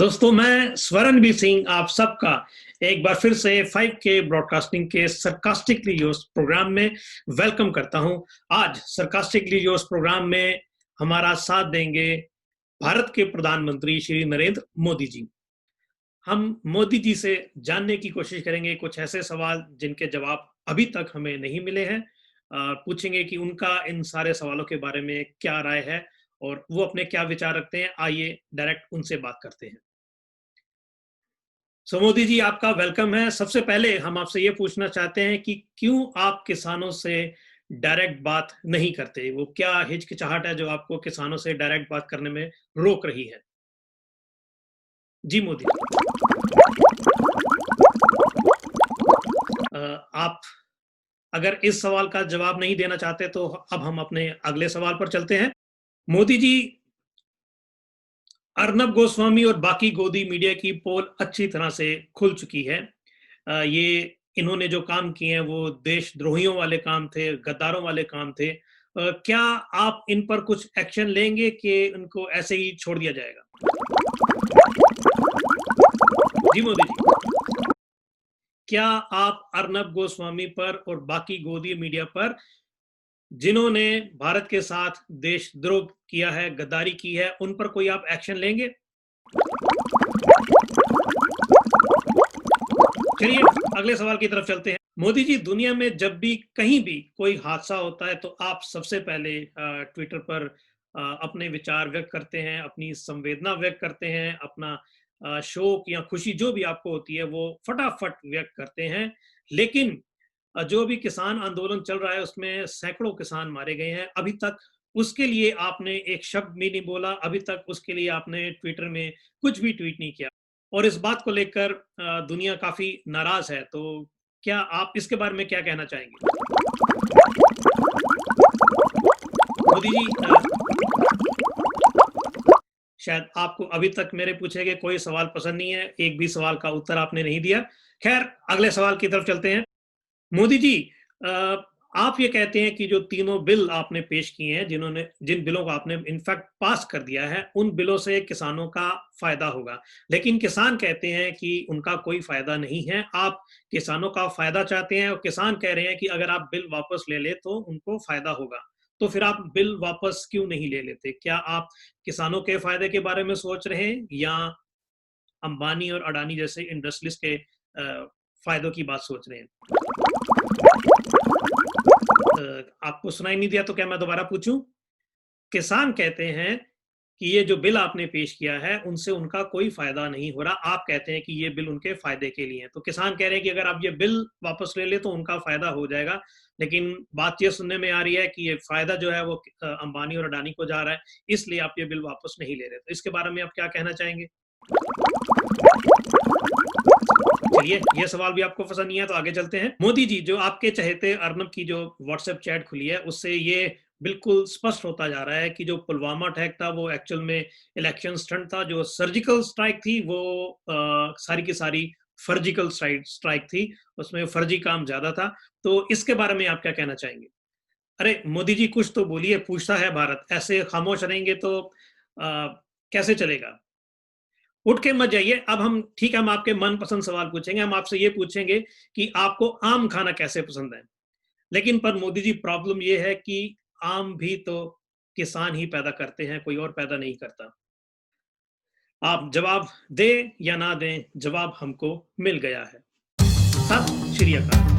दोस्तों, मैं स्वरणबीर सिंह आप सबका एक बार फिर से 5K ब्रॉडकास्टिंग के सरकास्टिकली जोश प्रोग्राम में वेलकम करता हूं। आज सरकास्टिकली जोश प्रोग्राम में हमारा साथ देंगे भारत के प्रधानमंत्री श्री नरेंद्र मोदी जी। हम मोदी जी से जानने की कोशिश करेंगे कुछ ऐसे सवाल जिनके जवाब अभी तक हमें नहीं मिले हैं। पूछेंगे कि उनका इन सारे सवालों के बारे में क्या राय है और वो अपने क्या विचार रखते हैं। आइए डायरेक्ट उनसे बात करते हैं। मोदी जी, आपका वेलकम है। सबसे पहले हम आपसे ये पूछना चाहते हैं कि क्यों आप किसानों से डायरेक्ट बात नहीं करते? वो क्या हिचकिचाहट है जो आपको किसानों से डायरेक्ट बात करने में रोक रही है? जी मोदी जी। आप अगर इस सवाल का जवाब नहीं देना चाहते तो अब हम अपने अगले सवाल पर चलते हैं। मोदी जी, अर्नब गोस्वामी और बाकी गोदी मीडिया की पोल अच्छी तरह से खुल चुकी है। ये इन्होंने जो काम किए हैं वो देशद्रोहियों वाले काम थे, गद्दारों वाले काम थे। क्या आप इन पर कुछ एक्शन लेंगे कि उनको ऐसे ही छोड़ दिया जाएगा? जी मोदी जी, क्या आप अर्नब गोस्वामी पर और बाकी गोदी मीडिया पर जिन्होंने भारत के साथ देशद्रोह किया है, गद्दारी की है, उन पर कोई आप एक्शन लेंगे? चलिए अगले सवाल की तरफ चलते हैं। मोदी जी, दुनिया में जब भी कहीं भी कोई हादसा होता है तो आप सबसे पहले ट्विटर पर अपने विचार व्यक्त करते हैं, अपनी संवेदना व्यक्त करते हैं, अपना शोक या खुशी जो भी आपको होती है वो फटाफट व्यक्त करते हैं। लेकिन जो भी किसान आंदोलन चल रहा है उसमें सैकड़ों किसान मारे गए हैं। अभी तक उसके लिए आपने एक शब्द भी नहीं बोला, अभी तक उसके लिए आपने ट्विटर में कुछ भी ट्वीट नहीं किया और इस बात को लेकर दुनिया काफी नाराज है। तो क्या आप इसके बारे में क्या कहना चाहेंगे? मोदी जी, शायद आपको अभी तक मेरे पूछे गए कोई सवाल पसंद नहीं है, एक भी सवाल का उत्तर आपने नहीं दिया। खैर, अगले सवाल की तरफ चलते हैं। मोदी जी, अ, आप ये कहते हैं कि जो तीनों बिल आपने पेश किए हैं, जिन बिलों को आपने इनफैक्ट पास कर दिया है, उन बिलों से किसानों का फायदा होगा। लेकिन किसान कहते हैं कि उनका कोई फायदा नहीं है। आप किसानों का फायदा चाहते हैं और किसान कह रहे हैं कि अगर आप बिल वापस ले ले तो उनको फायदा होगा। तो फिर आप बिल वापस क्यों नहीं ले लेते? क्या आप किसानों के फायदे के बारे में सोच रहे हैं या अंबानी और अडानी जैसे इंडस्ट्रीज के फायदों की बात सोच रहे हैं? आपको सुनाई नहीं दिया तो क्या मैं दोबारा पूछूं? किसान कहते हैं कि ये जो बिल आपने पेश किया है उनसे उनका कोई फायदा नहीं हो रहा। आप कहते हैं कि ये बिल उनके फायदे के लिए है। तो किसान कह रहे हैं कि अगर आप ये बिल वापस ले ले तो उनका फायदा हो जाएगा। लेकिन बात ये सुनने में आ रही है कि ये फायदा जो है वो अंबानी और अडानी को जा रहा है, इसलिए आप ये बिल वापस नहीं ले रहे। तो इसके बारे में आप क्या कहना चाहेंगे? चलिए, ये सवाल भी आपको पसंद नहीं है तो आगे चलते हैं। मोदी जी, जो आपके चहेते अर्नब की जो व्हाट्सएप चैट खुली है उससे ये बिल्कुल स्पष्ट होता जा रहा है कि जो पुलवामा अटैक था वो एक्चुअल में इलेक्शन स्टंट था। जो सर्जिकल स्ट्राइक थी वो सारी की सारी फर्जिकल स्ट्राइक थी, उसमें फर्जी काम ज्यादा था। तो इसके बारे में आप क्या कहना चाहेंगे? अरे मोदी जी, कुछ तो बोलिए, पूछता है भारत। ऐसे खामोश रहेंगे तो कैसे चलेगा? उठ के मत जाइए। अब हम ठीक है, हम आपके मनपसंद सवाल पूछेंगे। हम आपसे ये पूछेंगे कि आपको आम खाना कैसे पसंद है। लेकिन पर मोदी जी, प्रॉब्लम ये है कि आम भी तो किसान ही पैदा करते हैं, कोई और पैदा नहीं करता। आप जवाब दें या ना दें, जवाब हमको मिल गया है। सत श्री अकाल।